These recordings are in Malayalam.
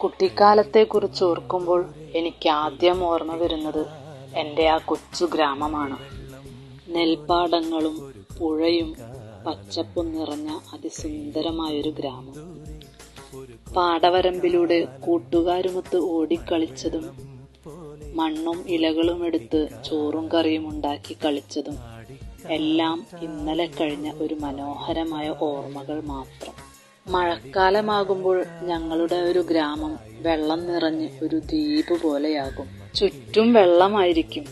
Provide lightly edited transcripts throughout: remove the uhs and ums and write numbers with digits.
കുട്ടിക്കാലത്തെക്കുറിച്ച് ഓർക്കുമ്പോൾ എനിക്ക് ആദ്യം ഓർമ്മ വരുന്നത് എൻ്റെ ആ കൊച്ചു ഗ്രാമമാണ്. നെൽപ്പാടങ്ങളും പുഴയും പച്ചപ്പും നിറഞ്ഞ അതിസുന്ദരമായൊരു ഗ്രാമം. പാടവരമ്പിലൂടെ കൂട്ടുകാരുമൊത്ത് ഓടിക്കളിച്ചതും മണ്ണും ഇലകളും എടുത്ത് ചോറും കറിയും ഉണ്ടാക്കി കളിച്ചതും എല്ലാം ഇന്നലെ കഴിഞ്ഞ ഒരു മനോഹരമായ ഓർമ്മകൾ മാത്രം. മഴക്കാലമാകുമ്പോൾ ഞങ്ങളുടെ ഒരു ഗ്രാമം വെള്ളം നിറഞ്ഞ് ഒരു ദ്വീപ് പോലെയാകും. ചുറ്റും വെള്ളമായിരിക്കും.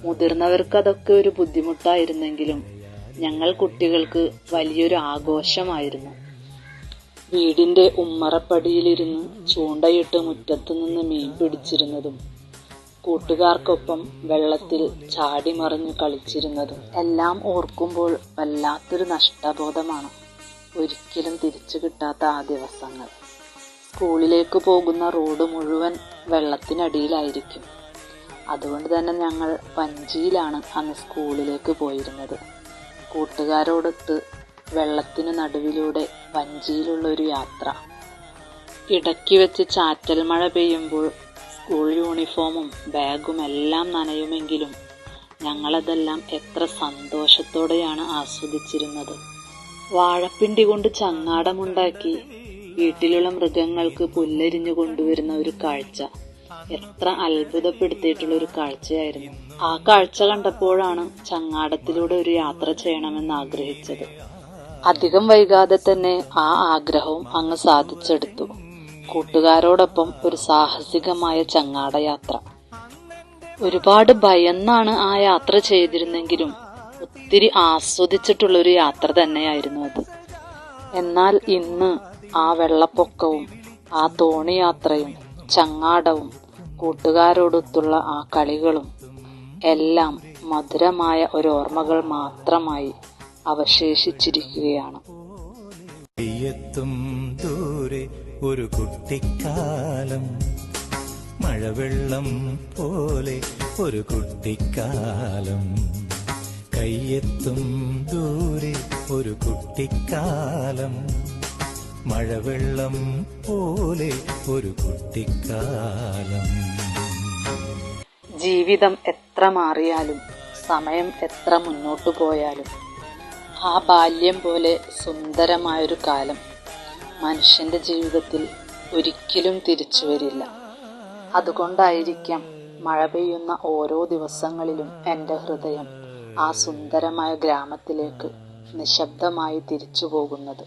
മുതിർന്നവർക്ക് അതൊക്കെ ഒരു ബുദ്ധിമുട്ടായിരുന്നെങ്കിലും ഞങ്ങൾ കുട്ടികൾക്ക് വലിയൊരു ആഘോഷമായിരുന്നു. വീടിന്റെ ഉമ്മറപ്പടിയിലിരുന്ന് ചൂണ്ടയിട്ട് മുറ്റത്തു നിന്ന് മീൻ പിടിച്ചിരുന്നതും കൂട്ടുകാർക്കൊപ്പം വെള്ളത്തിൽ ചാടിമറിഞ്ഞ് കളിച്ചിരുന്നതും എല്ലാം ഓർക്കുമ്പോൾ വല്ലാത്തൊരു നഷ്ടബോധമാണ്. ഒരിക്കലും തിരിച്ചു കിട്ടാത്ത ആ ദിവസങ്ങൾ. സ്കൂളിലേക്ക് പോകുന്ന റോഡ് മുഴുവൻ വെള്ളത്തിനടിയിലായിരിക്കും. അതുകൊണ്ട് തന്നെ ഞങ്ങൾ വഞ്ചിയിലാണ് അന്ന് സ്കൂളിലേക്ക് പോയിരുന്നത്. കൂട്ടുകാരോടൊത്ത് വെള്ളത്തിനു നടുവിലൂടെ വഞ്ചിയിലുള്ള ഒരു യാത്ര. ഇടയ്ക്ക് വെച്ച് ചാറ്റൽ മഴ പെയ്യുമ്പോൾ സ്കൂൾ യൂണിഫോമും ബാഗും എല്ലാം നനയുമെങ്കിലും ഞങ്ങളതെല്ലാം എത്ര സന്തോഷത്തോടെയാണ് ആസ്വദിച്ചിരുന്നത്. വാഴപ്പിണ്ടി കൊണ്ട് ചങ്ങാടമുണ്ടാക്കി വീട്ടിലുള്ള മൃഗങ്ങൾക്ക് പുല്ലരിഞ്ഞു കൊണ്ടുവരുന്ന ഒരു കാഴ്ച എത്ര അത്ഭുതപ്പെടുത്തിയിട്ടുള്ള ഒരു കാഴ്ചയായിരുന്നു. ആ കാഴ്ച കണ്ടപ്പോഴാണ് ചങ്ങാടത്തിലൂടെ ഒരു യാത്ര ചെയ്യണമെന്ന് ആഗ്രഹിച്ചത്. അധികം വൈകാതെ തന്നെ ആ ആഗ്രഹവും അങ്ങ് സാധിച്ചെടുത്തു. കൂട്ടുകാരോടൊപ്പം ഒരു സാഹസികമായ ചങ്ങാടയാത്ര. ഒരുപാട് ഭയന്നാണ് ആ യാത്ര ചെയ്തിരുന്നെങ്കിലും ഒത്തിരി ആസ്വദിച്ചിട്ടുള്ളൊരു യാത്ര തന്നെയായിരുന്നു അത്. എന്നാൽ ഇന്ന് ആ വെള്ളപ്പൊക്കവും ആ തോണിയാത്രയും ചങ്ങാടവും കൂട്ടുകാരോടൊത്തുള്ള ആ കളികളും എല്ലാം മധുരമായ ഒരു ഓർമ്മകൾ മാത്രമായി അവശേഷിച്ചിരിക്കുകയാണ്. ദൂരെ ഒരു കുട്ടിക്കാലം, മഴവെള്ളം പോലെ ഒരു കുട്ടിക്കാലം, കയ്യെത്തും ദൂരെ ഒരു കുട്ടിക്കാലം, മഴവെള്ളം പോലെ ഒരു കുട്ടിക്കാലം. ജീവിതം എത്ര മാറിയാലും സമയം എത്ര മുന്നോട്ടു പോയാലും ആ ബാല്യം പോലെ സുന്ദരമായൊരു കാലം മനുഷ്യന്റെ ജീവിതത്തിൽ ഒരിക്കലും തിരിച്ചു വരില്ല. അതുകൊണ്ടായിരിക്കാം മഴ പെയ്യുന്ന ഓരോ ദിവസങ്ങളിലും എൻ്റെ ഹൃദയം ആ സുന്ദരമായ ഗ്രാമത്തിലേക്ക് നിശബ്ദമായി തിരിച്ചു പോകുന്നത്.